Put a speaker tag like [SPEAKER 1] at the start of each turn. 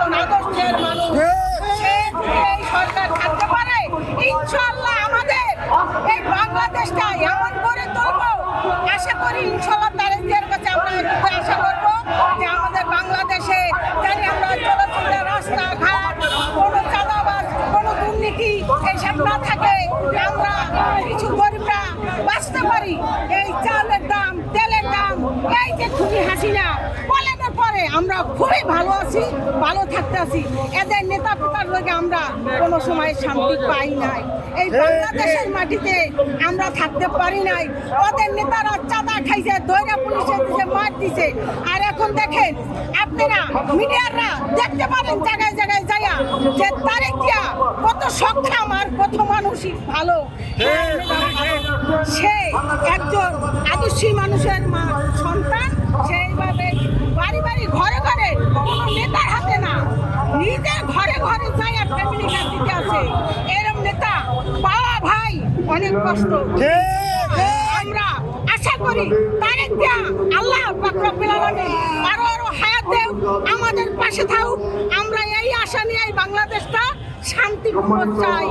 [SPEAKER 1] মতন আদর্শের মানুষ সে এই সরকার থাকতে পারে। ইনশাআল্লাহ আমাদের এই বাংলাদেশটা এমন করে তুলবো, আশা করি ইনশাআল্লাহ তারেকের কাছে আমরা আশা করবো যে আমাদের বাংলাদেশে জানি আমরা চলাচল রাস্তাঘাট কোনো চাঁদাবাজ কোনো দুর্নীতি এইসব না থাকে, আমরা কিছু গরিবরা বাঁচতে পারি। এই চালের দাম তেলের দাম এই যে খুবই হাসিনা বলানোর পরে আমরা খুবই ভালো আছি, ভালো থাকতে আছি। এদের নেতা পিতার লোকে আমরা কোনো সময় শান্তি পাই নাই। এই বাংলাদেশের মাটিতে আমরা থাকতে পারি নাই। ওদের নেতারা চাঁদা খাইছে, দৈরা পুলিশে দিছে, মার দিছে। আর এখন দেখেন আপনারা মিডিয়াররা দেখতে পারেন জায়গায় জায়গায় যাইয়া যে তারেক জিয়া কত সক্ষম আর কত মানসিক ভালো। সে একজন আদর্শী মানুষের সন্তান, সেইভাবে বাড়ি বাড়ি ঘরে ঘরে কোনো নেতার হাতে না, নিজের ঘরে ঘরে যাইয়া ফ্যামিলি দিতে আছে। এরকম নেতা পাওয়া ভাই অনেক কষ্ট। আমরা আশা করি তারেক জিয়া আল্লাহ পাক রব্বুল আলামিন আরো হায়াত দেও, আমাদের পাশে থাকুক। আমরা এই আশা নিয়ে এই বাংলাদেশটা শান্তিপূর্ণ চাই।